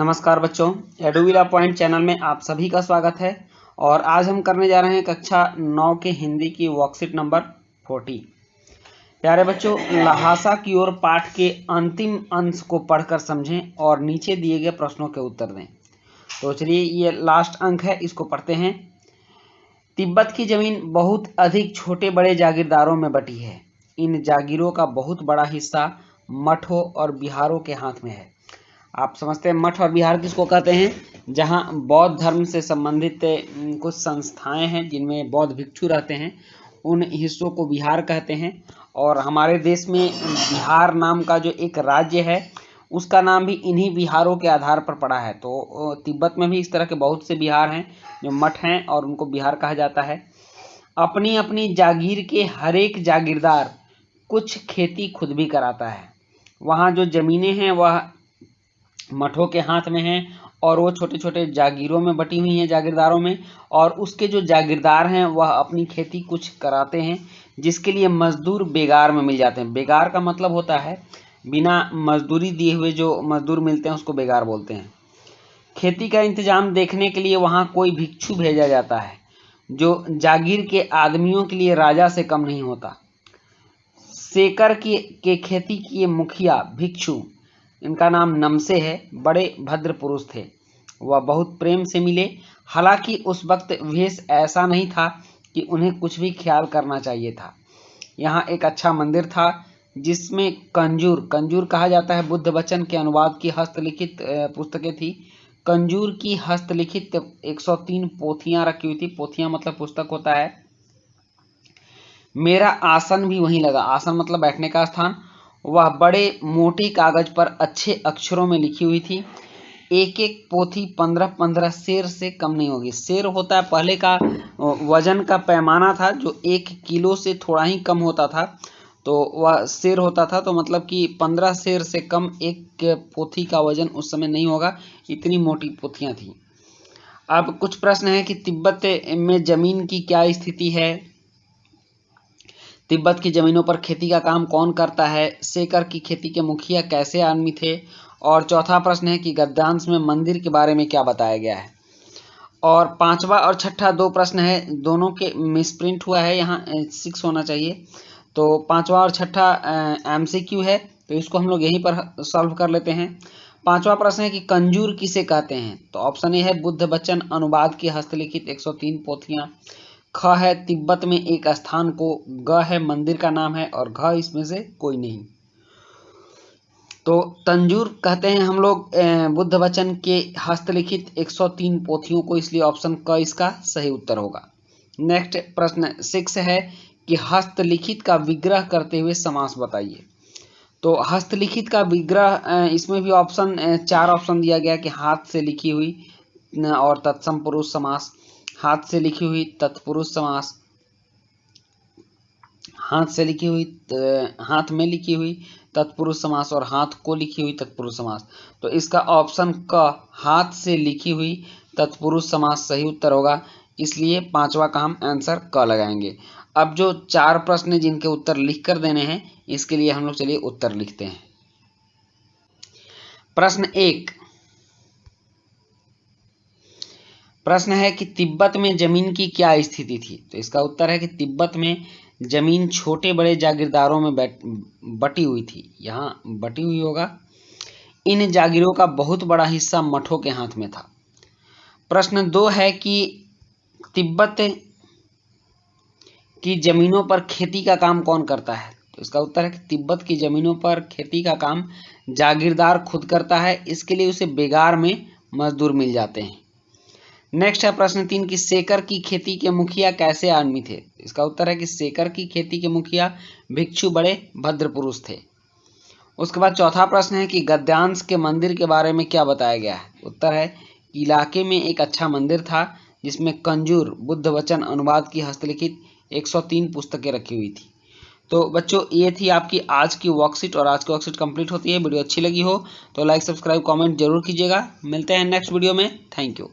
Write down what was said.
नमस्कार बच्चों, एडुविला point channel में आप सभी का स्वागत है। और आज हम करने जा रहे हैं कक्षा 9 के हिंदी की वर्कशीट नंबर 40। प्यारे बच्चों, लहासा की ओर पाठ के अंतिम अंश को पढ़कर समझें और नीचे दिए गए प्रश्नों के उत्तर दें। तो चलिए, ये लास्ट अंक है, इसको पढ़ते हैं। तिब्बत की जमीन बहुत अधिक छोटे बड़े जागीरदारों में बटी है। इन जागीरों का बहुत बड़ा हिस्सा मठों और बिहारों के हाथ में है। आप समझते हैं मठ और बिहार किसको कहते हैं? जहां बौद्ध धर्म से संबंधित कुछ संस्थाएं हैं जिनमें बौद्ध भिक्षु रहते हैं, उन हिस्सों को बिहार कहते हैं। और हमारे देश में बिहार नाम का जो एक राज्य है, उसका नाम भी इन्हीं बिहारों के आधार पर पड़ा है। तो तिब्बत में भी इस तरह के बहुत से बिहार हैं जो मठ हैं और उनको बिहार कहा जाता है। अपनी अपनी जागीर के हर एक जागीरदार कुछ खेती खुद भी कराता है। वहाँ जो जमीनें हैं वह मठों के हाथ में हैं और वो छोटे छोटे जागीरों में बटी हुई हैं, जागीरदारों में। और उसके जो जागीरदार हैं वह अपनी खेती कुछ कराते हैं, जिसके लिए मजदूर बेगार में मिल जाते हैं। बेगार का मतलब होता है बिना मजदूरी दिए हुए जो मजदूर मिलते हैं उसको बेगार बोलते हैं। खेती का इंतजाम देखने के लिए वहाँ कोई भिक्षु भेजा जाता है, जो जागीर के आदमियों के लिए राजा से कम नहीं होता। सेकर के खेती किए मुखिया भिक्षु, इनका नाम नमसे है, बड़े भद्र पुरुष थे। वह बहुत प्रेम से मिले। हालांकि उस वक्त वेश ऐसा नहीं था कि उन्हें कुछ भी ख्याल करना चाहिए था। यहाँ एक अच्छा मंदिर था जिसमें कंजूर कहा जाता है। बुद्ध वचन के अनुवाद की हस्तलिखित पुस्तकें थी। कंजूर की हस्तलिखित 103 पोथियां रखी हुई थी। पोथियां मतलब पुस्तक होता है। मेरा आसन भी वहीं लगा। आसन मतलब बैठने का स्थान। वह बड़े मोटे कागज पर अच्छे अक्षरों में लिखी हुई थी। एक एक पोथी 15-15 सेर से कम नहीं होगी। सेर होता है पहले का वजन का पैमाना था, जो 1 किलो से थोड़ा ही कम होता था, तो वह सेर होता था। तो मतलब कि 15 सेर से कम एक पोथी का वजन उस समय नहीं होगा, इतनी मोटी पोथियां थी। अब कुछ प्रश्न है कि तिब्बत में जमीन की क्या स्थिति है, तिब्बत की जमीनों पर खेती का काम कौन करता है, सेकर की खेती के मुखिया कैसे आदमी थे, और चौथा प्रश्न है कि गद्यांश में मंदिर के बारे में क्या बताया गया है। और पांचवा और छठा 2 प्रश्न है, दोनों के मिसप्रिंट हुआ है, यहाँ 6 होना चाहिए। तो पांचवा और छठा MCQ है, तो इसको हम लोग यहीं पर सॉल्व कर लेते हैं। पांचवा प्रश्न है कि कंजूर किसे कहते हैं, तो ऑप्शन ए है बुद्ध वचन अनुवाद की हस्तलिखित 103 पोथियां। ख है तिब्बत में एक स्थान को, ग है मंदिर का नाम है, और घ इसमें से कोई नहीं। तो तंजूर कहते हैं हम लोग बुद्ध वचन के हस्तलिखित 103 पोथियों को, इसलिए ऑप्शन क इसका सही उत्तर होगा। नेक्स्ट प्रश्न 6 है कि हस्तलिखित का विग्रह करते हुए समास बताइए। तो हस्तलिखित का विग्रह, इसमें भी ऑप्शन 4 ऑप्शन दिया गया कि हाथ से लिखी हुई और तत्सम पुरुष समास, हाथ से लिखी हुई तत्पुरुष समास, हाथ से लिखी हुई हाथ में लिखी हुई तत्पुरुष समास, और हाथ को लिखी हुई तत्पुरुष समास। तो इसका ऑप्शन क हाथ से लिखी हुई तत्पुरुष समास सही उत्तर होगा, इसलिए पांचवा का हम आंसर क लगाएंगे। अब जो 4 प्रश्न जिनके उत्तर लिख कर देने हैं, इसके लिए हम लोग चलिए उत्तर लिखते हैं। प्रश्न 1, प्रश्न है कि तिब्बत में जमीन की क्या स्थिति थी। तो इसका उत्तर है कि तिब्बत में जमीन छोटे बड़े जागीरदारों में बटी हुई थी। यहाँ बटी हुई होगा। इन जागीरों का बहुत बड़ा हिस्सा मठों के हाथ में था। प्रश्न 2 है कि तिब्बत की जमीनों पर खेती का काम कौन करता है। तो इसका उत्तर है कि तिब्बत की जमीनों पर खेती का काम जागीरदार खुद करता है, इसके लिए उसे बेगार में मजदूर मिल जाते हैं। नेक्स्ट है प्रश्न 3 कि सेकर की खेती के मुखिया कैसे आदमी थे। इसका उत्तर है कि सेकर की खेती के मुखिया भिक्षु बड़े भद्र पुरुष थे। उसके बाद चौथा प्रश्न है कि गद्यांश के मंदिर के बारे में क्या बताया गया है। उत्तर है कि इलाके में एक अच्छा मंदिर था जिसमें कंजूर बुद्ध वचन अनुवाद की हस्तलिखित 103 पुस्तकें रखी हुई थी। तो बच्चों, ये थी आपकी आज की वर्कशीट, और आज की वर्कशीट कंप्लीट होती है। वीडियो अच्छी लगी हो तो लाइक सब्सक्राइब कमेंट जरूर कीजिएगा। मिलते हैं नेक्स्ट वीडियो में। Thank you.